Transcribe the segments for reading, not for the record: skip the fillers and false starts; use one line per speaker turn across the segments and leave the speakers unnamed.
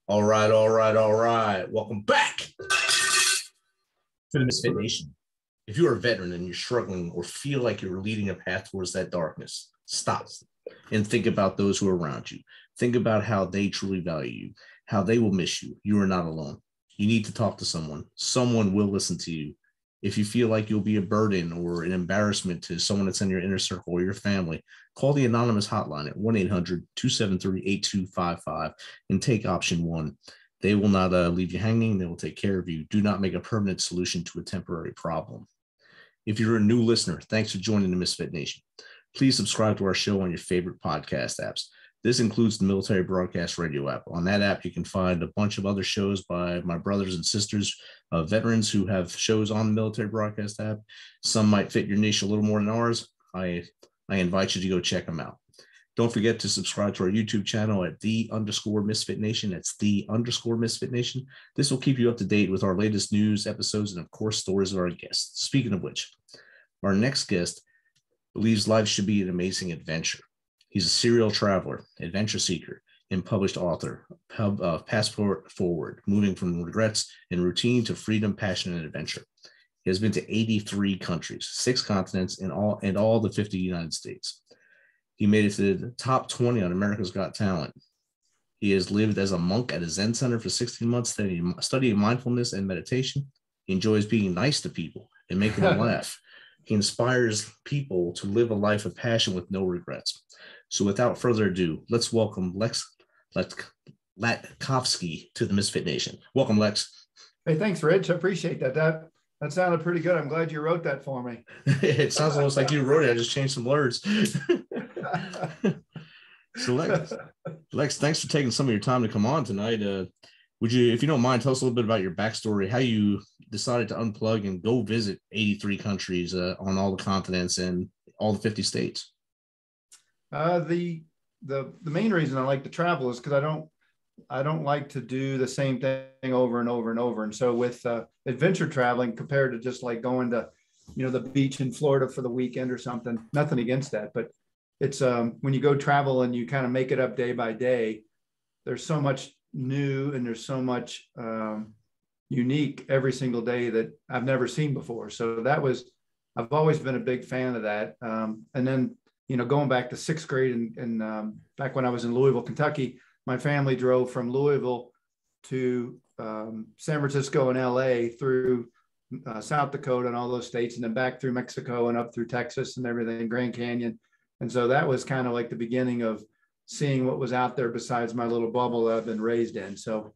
All right, all right, all right. Welcome back to the Misfit Nation. If you're a veteran and you're struggling or feel like you're leading a path towards that darkness, stop and think about those who are around you. Think about how they truly value you, how they will miss you. You are not alone. You need to talk to someone. Someone will listen to you. If you feel like you'll be a burden or an embarrassment to someone that's in your inner circle or your family, call the anonymous hotline at 1-800-273-8255 and take option one. They will not leave you hanging. They will take care of you. Do not make a permanent solution to a temporary problem. If you're a new listener, thanks for joining the Misfit Nation. Please subscribe to our show on your favorite podcast apps. This includes the Military Broadcast Radio app. On that app, you can find a bunch of other shows by my brothers and sisters, veterans who have shows on the Military Broadcast app. Some might fit your niche a little more than ours. I invite you to go check them out. Don't forget to subscribe to our YouTube channel at _MisFitNation. That's _MisFitNation. This will keep you up to date with our latest news, episodes, and of course, stories of our guests. Speaking of which, our next guest believes life should be an amazing adventure. He's a serial traveler, adventure seeker, and published author of Passport Forward, moving from regrets and routine to freedom, passion, and adventure. He has been to 83 countries, 6 continents, and all the 50 United States. He made it to the top 20 on America's Got Talent. He has lived as a monk at a Zen center for 16 months, studying mindfulness and meditation. He enjoys being nice to people and making them laugh. He inspires people to live a life of passion with no regrets. So without further ado, let's welcome Lex Latkovski to the Misfit Nation. Welcome, Lex.
Hey, thanks, Rich. I appreciate that. That sounded pretty good. I'm glad you wrote that for me.
It sounds almost like you wrote it. I just changed some words. So Lex, thanks for taking some of your time to come on tonight. Would you, if you don't mind, tell us a little bit about your backstory, how you decided to unplug and go visit 83 countries on all the continents and all the 50 states?
The main reason I like to travel is because I don't like to do the same thing over and over and over. And so with adventure traveling compared to just like going to, the beach in Florida for the weekend or something, nothing against that, but it's when you go travel and you kind of make it up day by day, there's so much new and there's so much unique every single day that I've never seen before. So I've always been a big fan of that. And then, going back to 6th grade and back when I was in Louisville, Kentucky, my family drove from Louisville to San Francisco and LA through South Dakota and all those states, and then back through Mexico and up through Texas and everything, Grand Canyon. And so that was kind of like the beginning of seeing what was out there besides my little bubble that I've been raised in. So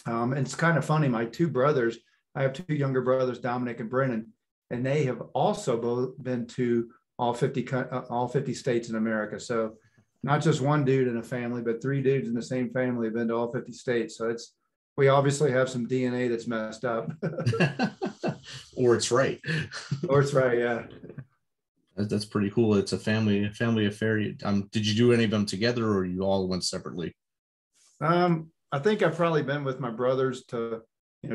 it's kind of funny. My 2 brothers, I have 2 younger brothers, Dominic and Brennan, and they have also both been to all 50 states in America. So not just one dude in a family, but 3 dudes in the same family have been to all 50 states. So we obviously have some DNA that's messed up.
Or it's right.
Or it's right, yeah.
That's pretty cool. It's a family affair. Did you do any of them together, or you all went separately?
I think I've probably been with my brothers to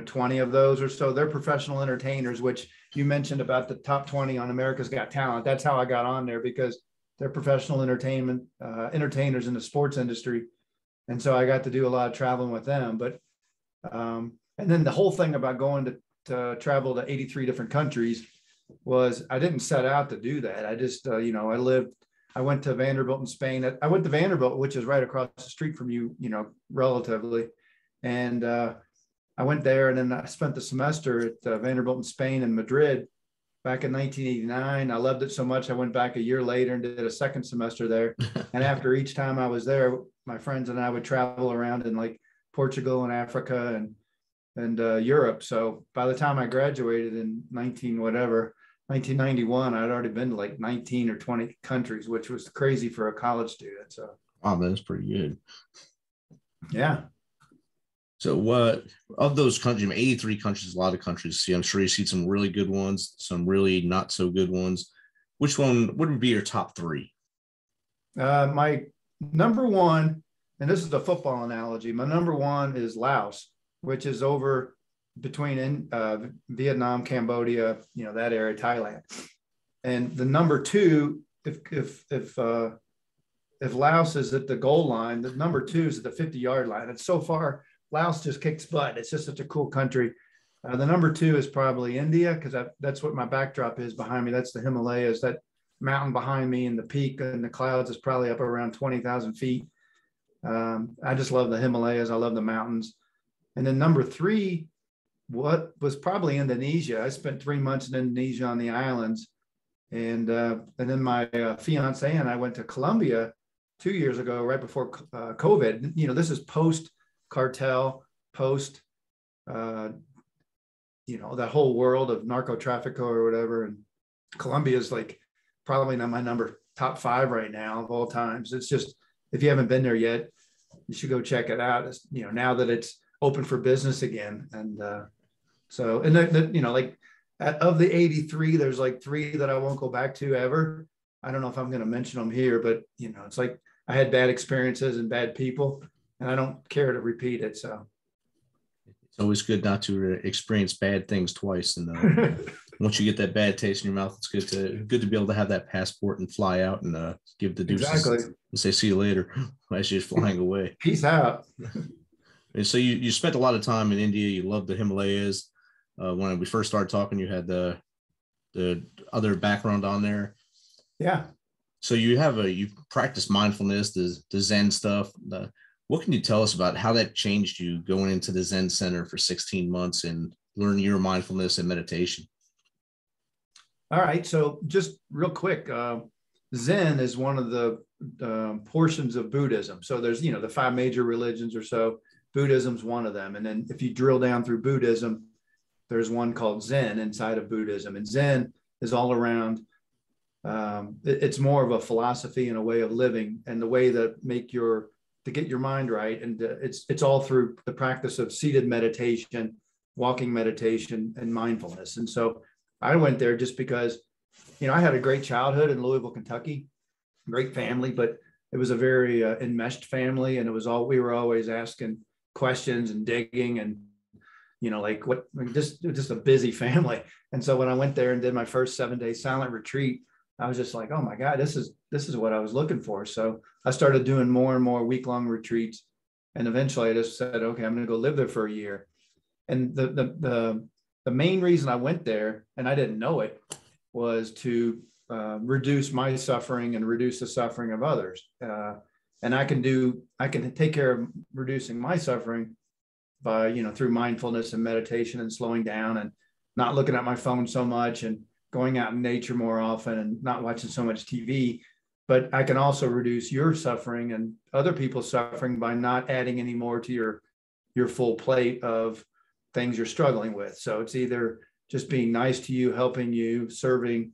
20 of those or so. They're professional entertainers, which you mentioned about the top 20 on America's Got Talent. That's how I got on there, because they're professional entertainers in the sports industry. And so I got to do a lot of traveling with them. But and then the whole thing about going to travel to 83 different countries was I didn't set out to do that. I just, I went to Vanderbilt in Spain. I went to Vanderbilt, which is right across the street from you, relatively. And I went there, and then I spent the semester at Vanderbilt in Spain and Madrid back in 1989. I loved it so much, I went back a year later and did a second semester there. And after each time I was there, my friends and I would travel around in like Portugal and Africa and Europe. So by the time I graduated in 1991, I'd already been to like 19 or 20 countries, which was crazy for a college student. So,
wow, that's pretty good.
Yeah.
So what of those countries, 83 countries, a lot of countries. See, I'm sure you see some really good ones, some really not so good ones. Which one would be your top 3?
My number one, and this is a football analogy, my number one is Laos, which is over between Vietnam, Cambodia, that area, Thailand. And the number 2, if Laos is at the goal line, the number 2 is at the 50-yard line. It's so far Laos just kicks butt. It's just such a cool country. The number two is probably India, because that's what my backdrop is behind me. That's the Himalayas. That mountain behind me, and the peak and the clouds is probably up around 20,000 feet. I just love the Himalayas. I love the mountains. And then number three, what was probably Indonesia. I spent 3 months in Indonesia on the islands. And then my fiance and I went to Colombia 2 years ago, right before COVID. You know, this is post cartel, post, you know, that whole world of narco traffico or whatever. And Colombia is like probably not my top 5 right now of all times. It's just, if you haven't been there yet, you should go check it out. It's, you know, now that it's open for business again. And you know, like of the 83, there's like 3 that I won't go back to ever. I don't know if I'm going to mention them here, but you know, it's like I had bad experiences and bad people, and I don't care to repeat it. So
it's always good not to experience bad things twice. And once you get that bad taste in your mouth, it's good to be able to have that passport and fly out and give the deuces
exactly.
and say, see you later, as you're flying away.
Peace out.
And so you spent a lot of time in India. You loved the Himalayas. When we first started talking, you had the other background on there.
Yeah.
So you practice mindfulness, the Zen stuff. What can you tell us about how that changed you going into the Zen Center for 16 months and learning your mindfulness and meditation?
All right. So just real quick, Zen is one of the portions of Buddhism. So there's, you know, the 5 major religions or so. Buddhism's one of them. And then if you drill down through Buddhism, there's one called Zen inside of Buddhism. And Zen is all around, it's more of a philosophy and a way of living, and the way to get your mind right. And it's all through the practice of seated meditation, walking meditation, and mindfulness. And so I went there just because, you know, I had a great childhood in Louisville, Kentucky, great family, but it was a very enmeshed family. And we were always asking questions and digging, and, you know, like just a busy family. And so when I went there and did my first 7-day silent retreat, I was just like, oh my God, this is what I was looking for. So I started doing more and more week-long retreats. And eventually I just said, okay, I'm going to go live there for a year. And the main reason I went there, and I didn't know it, was to reduce my suffering and reduce the suffering of others. And I can take care of reducing my suffering by, you know, through mindfulness and meditation and slowing down and not looking at my phone so much and going out in nature more often and not watching so much TV. But I can also reduce your suffering and other people's suffering by not adding any more to your full plate of things you're struggling with. So it's either just being nice to you, helping you, serving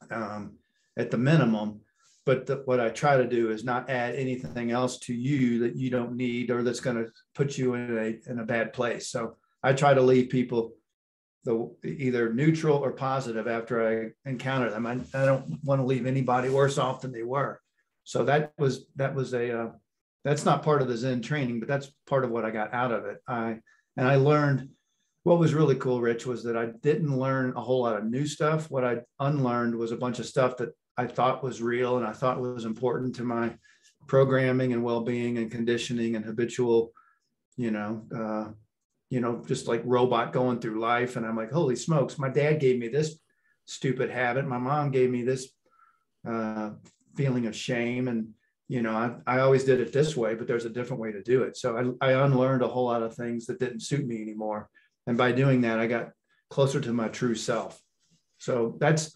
at the minimum. But what I try to do is not add anything else to you that you don't need or that's going to put you in a bad place. So I try to leave people either neutral or positive after I encounter them. I don't want to leave anybody worse off than they were. So that's not part of the Zen training, but that's part of what I got out of it. I learned, what was really cool, Rich, was that I didn't learn a whole lot of new stuff. What I unlearned was a bunch of stuff that I thought was real and I thought was important to my programming and well-being and conditioning and habitual, just like robot going through life. And I'm like, holy smokes, my dad gave me this stupid habit. My mom gave me this feeling of shame. And, I always did it this way, but there's a different way to do it. So I unlearned a whole lot of things that didn't suit me anymore. And by doing that, I got closer to my true self. So that's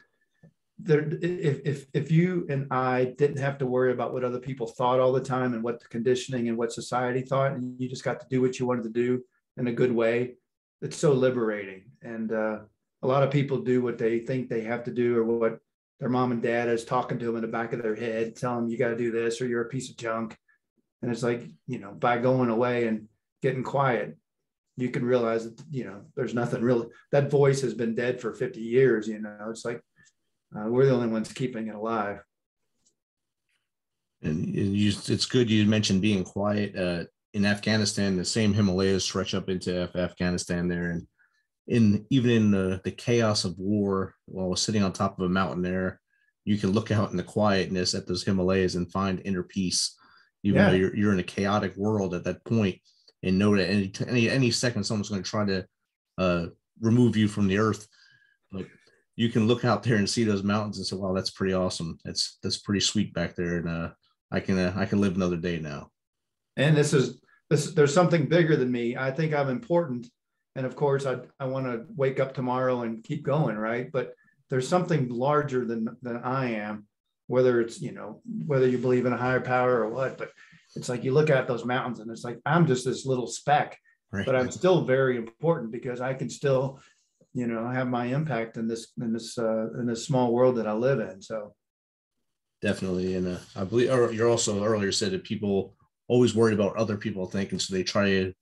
there. If you and I didn't have to worry about what other people thought all the time and what the conditioning and what society thought, and you just got to do what you wanted to do in a good way, it's so liberating. And a lot of people do what they think they have to do or what their mom and dad is talking to them in the back of their head, telling them you got to do this or you're a piece of junk. And it's like, by going away and getting quiet, you can realize that, there's nothing really, that voice has been dead for 50 years. It's like we're the only ones keeping it alive.
And it's good you mentioned being quiet. In Afghanistan, the same Himalayas stretch up into Afghanistan there. And even in the chaos of war, while sitting on top of a mountain there, you can look out in the quietness at those Himalayas and find inner peace, even though you're in a chaotic world at that point. and know that any second someone's going to try to remove you from the earth. But you can look out there and see those mountains and say, wow, that's pretty awesome. That's pretty sweet back there. And I can live another day now.
And there's something bigger than me. I think I'm important. And of course I want to wake up tomorrow and keep going. Right. But there's something larger than I am, whether it's, whether you believe in a higher power or what, but it's like, you look at those mountains and it's like, I'm just this little speck, right, but I'm still very important because I can still, have my impact in this small world that I live in. So
definitely. And I believe you're also earlier said that people always worry about other people thinking, so they try to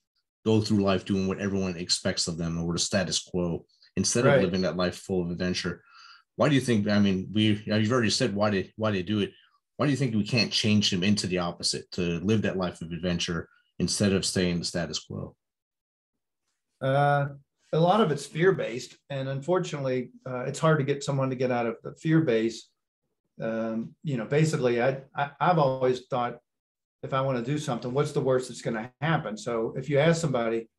go through life doing what everyone expects of them or the status quo instead of living that life full of adventure. Why do you think, you've already said why they do it. Why do you think we can't change them into the opposite, to live that life of adventure instead of staying the status quo?
A lot of it's fear-based. And unfortunately, it's hard to get someone to get out of the fear base. Basically, I've always thought, if I want to do something, what's the worst that's going to happen? So if you ask somebody,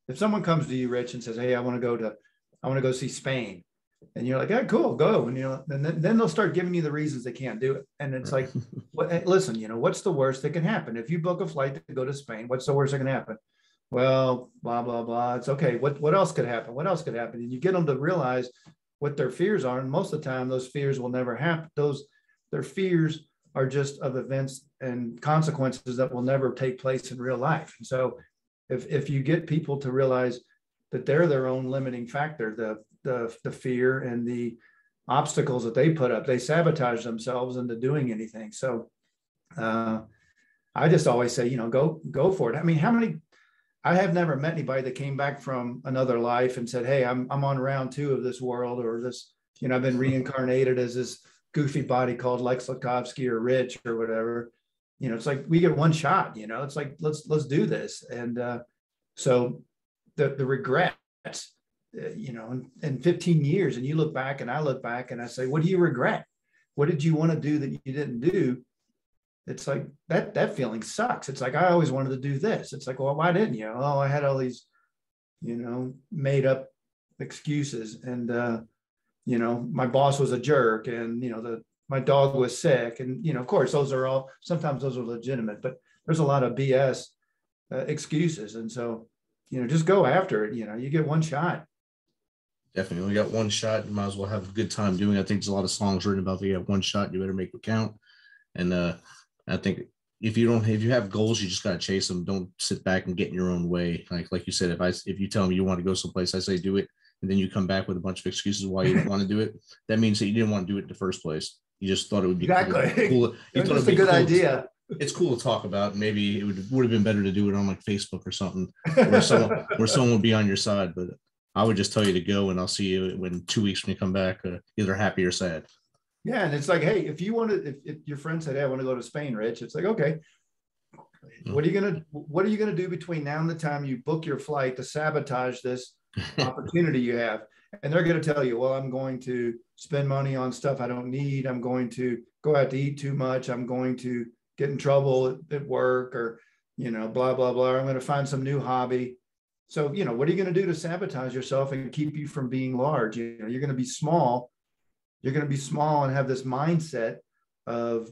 if someone comes to you, Rich, and says, hey, I want to go see Spain. And you're like, yeah, cool, go. And then they'll start giving you the reasons they can't do it. And it's like, listen, what's the worst that can happen? If you book a flight to go to Spain, what's the worst that can happen? Well, blah, blah, blah. It's okay. What else could happen? What else could happen? And you get them to realize what their fears are. And most of the time, those fears will never happen. Their fears are just of events and consequences that will never take place in real life. And so if you get people to realize that they're their own limiting factor, the fear and the obstacles that they put up, they sabotage themselves into doing anything. So I just always say, go for it. I have never met anybody that came back from another life and said, hey, I'm on round 2 of this world, or this, I've been reincarnated as this goofy body called Lex Latkovski or Rich or whatever. It's like, we get one shot, it's like, let's do this. And so the regrets, in 15 years, and you look back and I look back and I say, what do you regret? What did you want to do that you didn't do? It's like that feeling sucks. It's like, I always wanted to do this. It's like, well, why didn't you? Oh, I had all these, made up excuses. And, my boss was a jerk, and, my dog was sick. And, of course, sometimes those are legitimate, but there's a lot of BS excuses. And so, just go after it. You get one shot.
Definitely. You got one shot. You might as well have a good time doing it. I think there's a lot of songs written about you have one shot, you better make it count. And I think if you have goals, you just got to chase them. Don't sit back and get in your own way. Like you said, if you tell me you want to go someplace, I say do it. And then you come back with a bunch of excuses why you don't want to do it. That means that you didn't want to do it in the first place. You just thought it would be cool. You thought it would be a good idea. It's cool to talk about. Maybe it would have been better to do it on like Facebook or something, where someone would be on your side. But I would just tell you to go, and I'll see you in 2 weeks when you come back, either happy or sad.
Yeah, and it's like, hey, if you want to, if your friend said, hey, I want to go to Spain, Rich, it's like, okay, what are you gonna do between now and the time you book your flight to sabotage this opportunity you have? And they're going to tell you, well, I'm going to spend money on stuff I don't need. I'm going to go out to eat too much. I'm going to get in trouble at work, or, blah, blah, blah. I'm going to find some new hobby. So, what are you going to do to sabotage yourself and keep you from being large? You're going to be small. You're going to be small and have this mindset of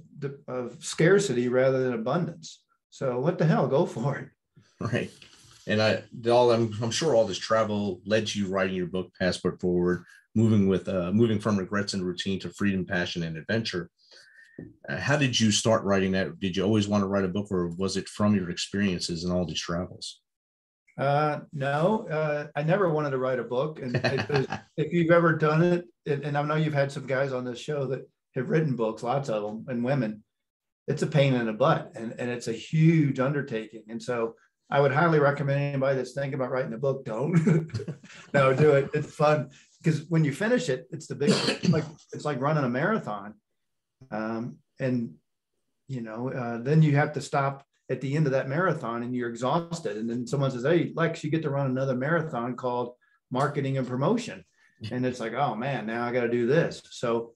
scarcity rather than abundance. So what the hell, go for it.
Right. And I'm sure all this travel led to you writing your book, Passport Forward, moving from regrets and routine to freedom, passion, and adventure. How did you start writing that? Did you always want to write a book, or was it from your experiences in all these travels?
No, I never wanted to write a book. And if you've ever done it, and I know you've had some guys on this show that have written books, lots of them, and women, it's a pain in the butt, and it's a huge undertaking. And so I would highly recommend anybody that's thinking about writing a book, don't. No, do it. It's fun, because when you finish it, it's the big, it's like running a marathon. And then you have to stop at the end of that marathon and you're exhausted. And then someone says, hey, Lex, you get to run another marathon called marketing and promotion. And it's like, oh man, now I got to do this. So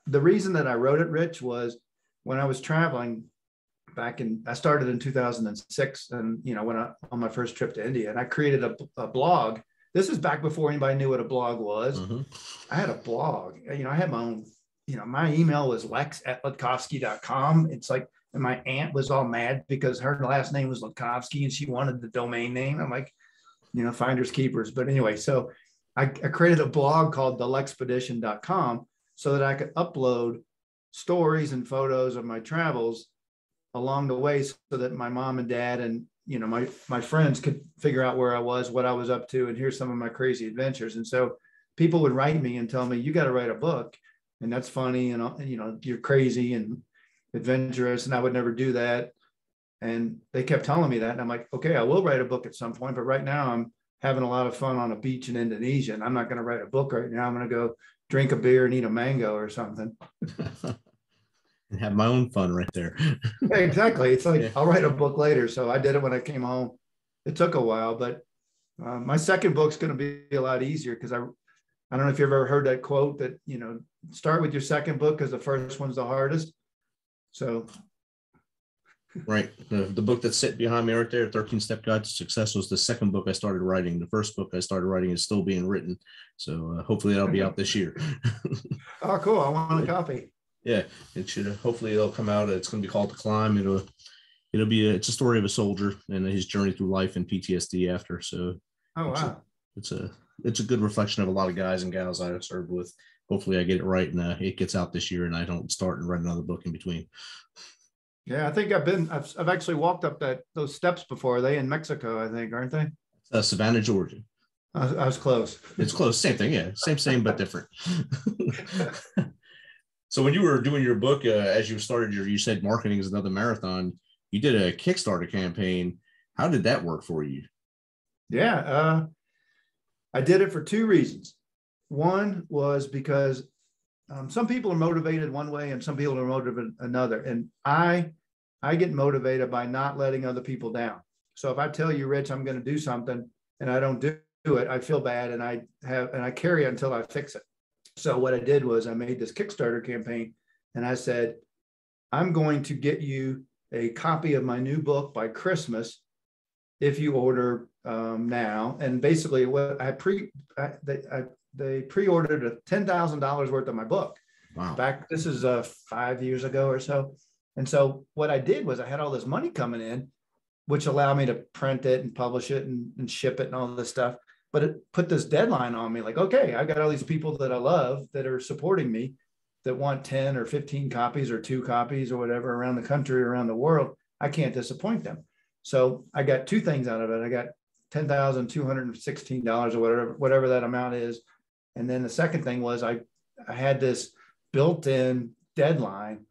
the reason that I wrote it, Rich, was when I was traveling, I started in 2006 and, went on my first trip to India, and I created a blog. This is back before anybody knew what a blog was.
Mm-hmm.
I had a blog, I had my own, my email was lex@latkovski.com. It's like, and my aunt was all mad because her last name was Latkovski and she wanted the domain name. I'm like, finders keepers. But anyway, so I created a blog called thelexpedition.com so that I could upload stories and photos of my travels along the way, so that my mom and dad and my friends could figure out where I was, what I was up to, and here's some of my crazy adventures. And so people would write me and tell me, you got to write a book, and that's funny, and you're crazy and adventurous, and I would never do that. And they kept telling me that, and I'm like, okay, I will write a book at some point, but right now I'm having a lot of fun on a beach in Indonesia, and I'm not going to write a book right now. I'm going to go drink a beer and eat a mango or something.
And have my own fun right there.
Exactly. It's like, yeah, I'll write a book later. So I did it when I came home. It took a while, but my second book's going to be a lot easier, because I don't know if you've ever heard that quote that, start with your second book because the first one's the hardest. So.
Right. The book that's sitting behind me right there, 13-Step Guide to Success, was the second book I started writing. The first book I started writing is still being written. So hopefully that'll be out this year.
Oh, cool. I want a copy.
Yeah, it should. Hopefully it'll come out. It's going to be called The Climb. It's a story of a soldier and his journey through life and PTSD after. So,
oh wow,
it's a good reflection of a lot of guys and gals I've served with. Hopefully I get it right and it gets out this year, and I don't start and write another book in between.
Yeah, I think I've actually walked up those steps before. Are they in Mexico, I think, aren't they?
Savannah, Georgia.
I was close.
It's close. Same thing. Yeah, same, but different. So when you were doing your book, as you started you said marketing is another marathon. You did a Kickstarter campaign. How did that work for you?
Yeah, I did it for two reasons. One was because some people are motivated one way and some people are motivated another. And I get motivated by not letting other people down. So if I tell you, Rich, I'm going to do something and I don't do it, I feel bad, and I carry it until I fix it. So what I did was I made this Kickstarter campaign, and I said, I'm going to get you a copy of my new book by Christmas if you order now. And basically what they pre-ordered $10,000 worth of my book.
Wow.
This is 5 years ago or so. And so what I did was I had all this money coming in, which allowed me to print it and publish it and ship it and all this stuff. But it put this deadline on me, like, okay, I got all these people that I love that are supporting me that want 10 or 15 copies or 2 copies or whatever around the country, around the world. I can't disappoint them. So I got two things out of it. I got $10,216 or whatever that amount is. And then the second thing was I had this built-in deadline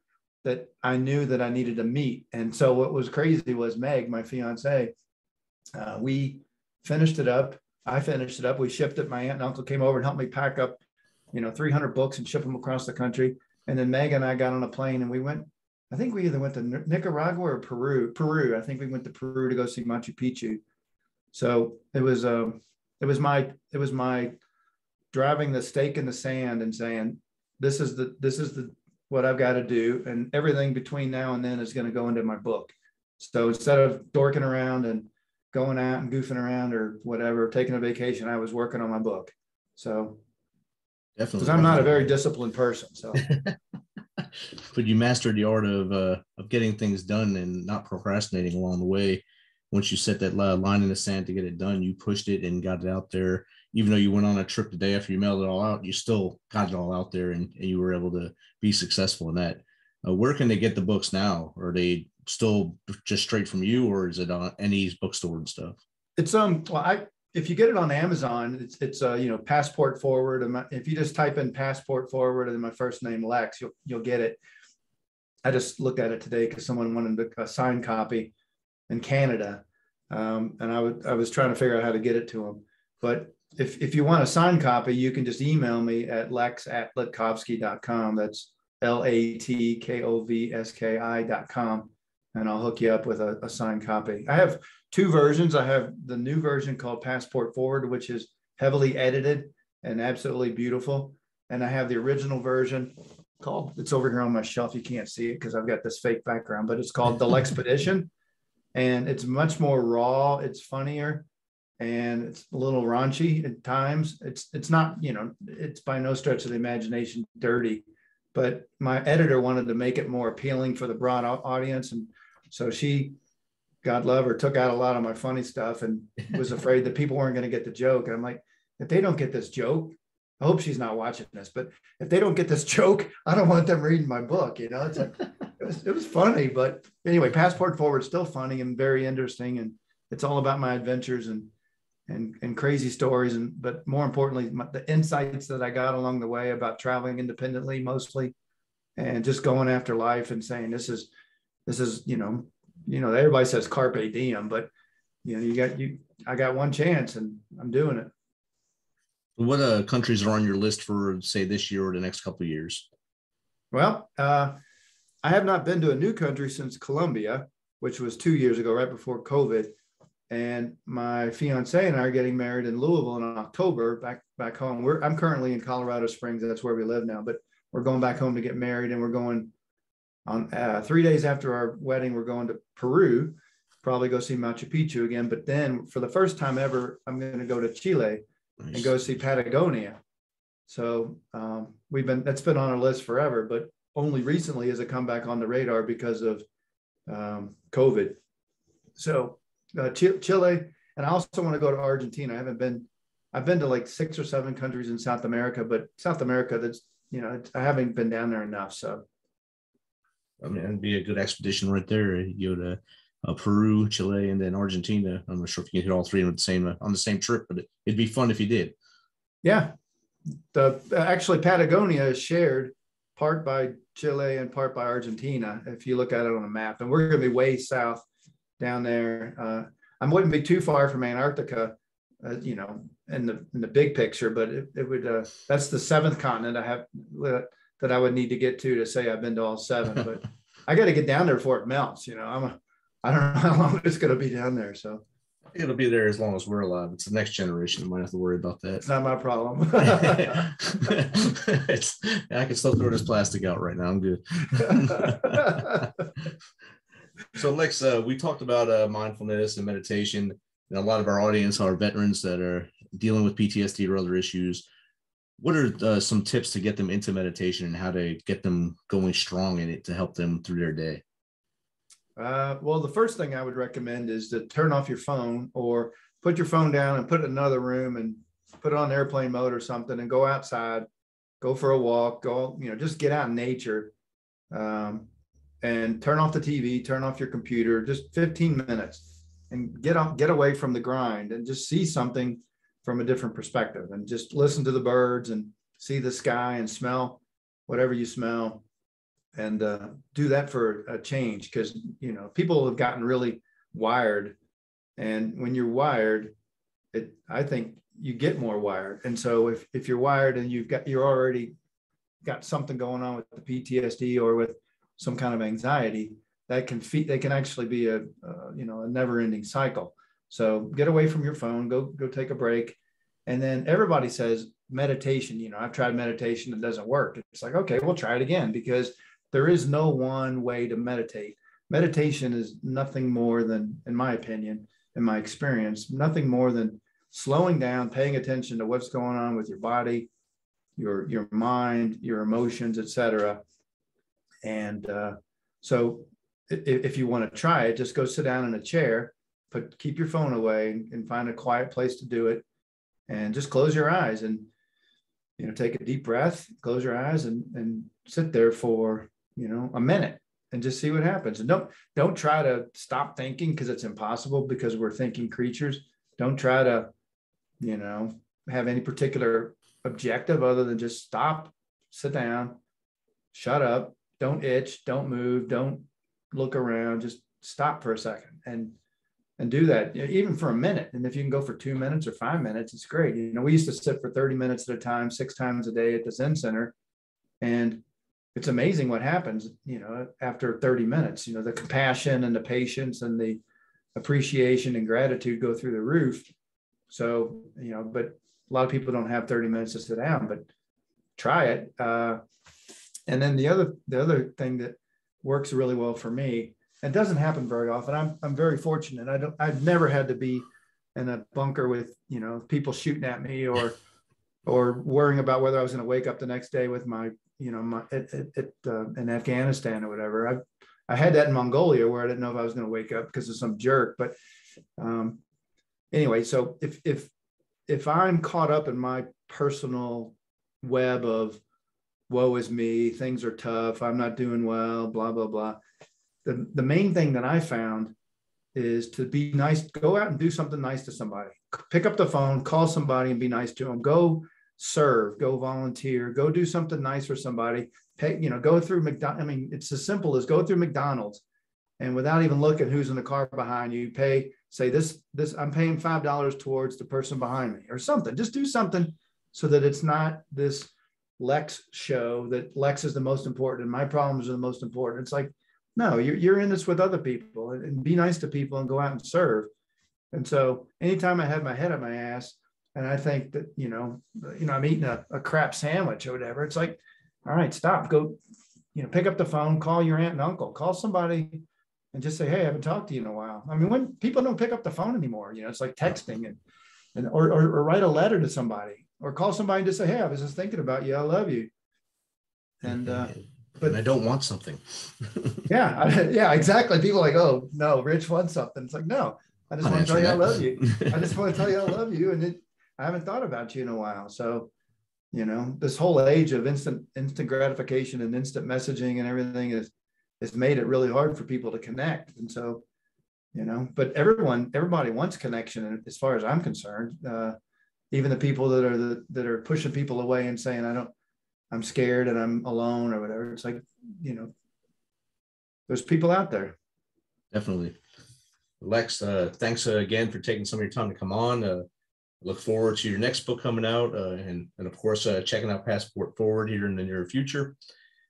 that I knew that I needed to meet. And so what was crazy was Meg, my fiance, we finished it up. I finished it up. We shipped it. My aunt and uncle came over and helped me pack up, 300 books and ship them across the country. And then Meg and I got on a plane and we went, I think we either went to Nicaragua or Peru. I think we went to Peru to go see Machu Picchu. So it was my driving the stake in the sand and saying, this is what I've got to do. And everything between now and then is going to go into my book. So instead of dorking around and going out and goofing around or whatever, taking a vacation, I was working on my book. So
definitely,
because I'm not a very disciplined person. So
but you mastered the art of getting things done and not procrastinating along the way. Once you set that line in the sand to get it done, you pushed it and got it out there. Even though you went on a trip the day after you mailed it all out, you still got it all out there and you were able to be successful in that. Where can they get the books now? Are they still just straight from you, or is it on any bookstore and stuff?
It's if you get it on Amazon, it's Passport Forward. And if you just type in Passport Forward and my first name Lex, you'll get it. I just looked at it today because someone wanted a signed copy in Canada, and I was trying to figure out how to get it to them. But if you want a signed copy, you can just email me at lex@latkovski.com. That's LATKOVSKI.com. And I'll hook you up with a signed copy. I have two versions. I have the new version called Passport Forward, which is heavily edited and absolutely beautiful. And I have the original version, called, it's over here on my shelf. You can't see it because I've got this fake background, but it's called The Lexpedition. And it's much more raw. It's funnier and it's a little raunchy at times. It's not, it's by no stretch of the imagination dirty, but my editor wanted to make it more appealing for the broad audience. And so she, God love her, took out a lot of my funny stuff and was afraid that people weren't going to get the joke. And I'm like, if they don't get this joke, I hope she's not watching this, but if they don't get this joke, I don't want them reading my book. It's like, it was funny, but anyway, Passport Forward, still funny and very interesting. And it's all about my adventures and crazy stories. But more importantly, the insights that I got along the way about traveling independently mostly, and just going after life and saying, this is, everybody says carpe diem, but I got one chance and I'm doing it.
What countries are on your list for, say, this year or the next couple of years?
Well, I have not been to a new country since Colombia, which was 2 years ago, right before COVID. And my fiance and I are getting married in Louisville in October, back home. I'm currently in Colorado Springs. That's where we live now, but we're going back home to get married. And we're going on 3 days after our wedding, we're going to Peru, probably go see Machu Picchu again. But then for the first time ever, I'm going to go to Chile. Nice. And go see Patagonia. So that's been on our list forever, but only recently has it come back on the radar because of COVID. So Chile, and I also want to go to Argentina. I've been to like 6 or 7 countries in South America, but South America, I haven't been down there enough. So,
I mean, it'd be a good expedition right there. You go to Peru, Chile, and then Argentina. I'm not sure if you can hit all three on the same trip, but it'd be fun if you did.
Yeah, actually Patagonia is shared part by Chile and part by Argentina. If you look at it on a map, and we're going to be way south down there. I wouldn't be too far from Antarctica, in the big picture, but it would. That's the 7th continent I have that I would need to get to say I've been to all 7. But I got to get down there before it melts. I don't know how long it's going to be down there. So
it'll be there as long as we're alive. It's the next generation that might have to worry about that.
It's not my problem.
I can still throw this plastic out right now. I'm good. So Lex, we talked about mindfulness and meditation. And a lot of our audience are veterans that are dealing with PTSD or other issues. What are some tips to get them into meditation and how to get them going strong in it to help them through their day?
Well, the first thing I would recommend is to turn off your phone or put your phone down and put it in another room and put it on airplane mode or something and go outside, go for a walk, just get out in nature, and turn off the TV, turn off your computer, just 15 minutes and get away from the grind and just see something from a different perspective and just listen to the birds and see the sky and smell whatever you smell. And do that for a change, because people have gotten really wired, and when you're wired, I think you get more wired. And so if you're wired and you're already got something going on with the PTSD or with some kind of anxiety, that can actually be a never-ending cycle. So get away from your phone, go take a break, and then everybody says meditation. I've tried meditation, it doesn't work. It's like, okay, we'll try it again, because there is no one way to meditate. Meditation is nothing more than, in my opinion, in my experience, nothing more than slowing down, paying attention to what's going on with your body, your mind, your emotions, etc. And so if you want to try it, just go sit down in a chair, keep your phone away and find a quiet place to do it. And just close your eyes and, take a deep breath, close your eyes and sit there for, a minute and just see what happens. And don't try to stop thinking, because it's impossible, because we're thinking creatures. Don't try to, have any particular objective other than just stop, sit down, shut up, don't itch, don't move, don't look around, just stop for a second and do that, even for a minute. And if you can go for 2 minutes or 5 minutes, it's great. We used to sit for 30 minutes at a time, 6 times a day at the Zen Center. And it's amazing what happens, after 30 minutes. The compassion and the patience and the appreciation and gratitude go through the roof. So, but a lot of people don't have 30 minutes to sit down, but try it. And then the other thing that works really well for me, and doesn't happen very often. I'm very fortunate. I've never had to be in a bunker with, people shooting at me or worrying about whether I was going to wake up the next day with my, in Afghanistan or whatever. I had that in Mongolia where I didn't know if I was going to wake up because of some jerk. But anyway, so if I'm caught up in my personal web of woe is me, things are tough, I'm not doing well, blah, blah, blah. The main thing that I found is to be nice, go out and do something nice to somebody. Pick up the phone, call somebody and be nice to them. Go serve, go volunteer, go do something nice for somebody. Pay, go through McDonald's. I mean, it's as simple as go through McDonald's and without even looking who's in the car behind you, say this, I'm paying $5 towards the person behind me or something. Just do something so that it's not this Lex show that Lex is the most important and my problems are the most important. It's like, no, you're in this with other people and be nice to people and go out and serve. And so anytime I have my head up my ass and I think that, I'm eating a crap sandwich or whatever, it's like, all right, stop, go, pick up the phone, call your aunt and uncle, call somebody and just say, hey, I haven't talked to you in a while. I mean, when people don't pick up the phone anymore, it's like texting or write a letter to somebody or call somebody and just say, hey, I was just thinking about you. I love you. And,
but I don't want something.
yeah, exactly. People are like, oh no, Rich wants something. It's like, no, I just want to tell you I love you. I just want to tell you I love you. And I haven't thought about you in a while. So, this whole age of instant gratification and instant messaging and everything has made it really hard for people to connect. And so, but everybody wants connection as far as I'm concerned. Even the people that are pushing people away and saying, I'm scared and I'm alone or whatever. It's like, there's people out there.
Definitely. Lex, thanks again for taking some of your time to come on. Look forward to your next book coming out and of course, checking out Passport Forward here in the near future.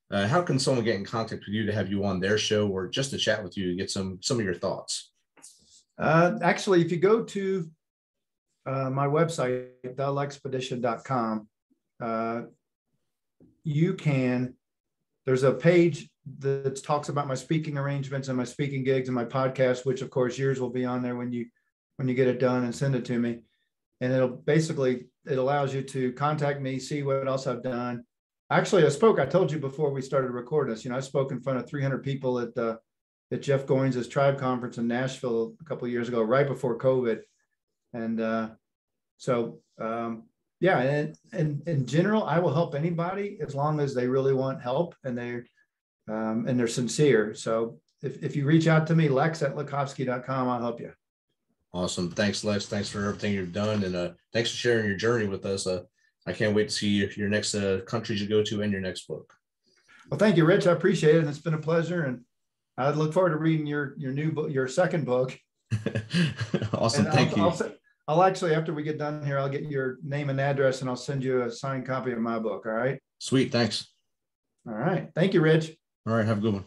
How can someone get in contact with you to have you on their show or just to chat with you and get some of your thoughts?
Actually, if you go to my website, thelexpedition.com, there's a page that talks about my speaking arrangements and my speaking gigs and my podcast, which of course yours will be on there when you get it done and send it to me. And it allows you to contact me, see what else I've done. Actually, I told you before we started recording this, I spoke in front of 300 people at Jeff Goins' Tribe Conference in Nashville a couple of years ago, right before COVID. And yeah, and in general, I will help anybody as long as they really want help and they're sincere. So if you reach out to me, Lex@Latkovski.com, I'll help you.
Awesome. Thanks, Lex. Thanks for everything you've done. And thanks for sharing your journey with us. I can't wait to see your next countries you go to and your next book.
Well, thank you, Rich. I appreciate it. And it's been a pleasure. And I look forward to reading your new book, your second book.
Awesome. Thank you.
I'll actually, after we get done here, I'll get your name and address and I'll send you a signed copy of my book. All right.
Sweet. Thanks.
All right. Thank you, Rich.
All right. Have a good one.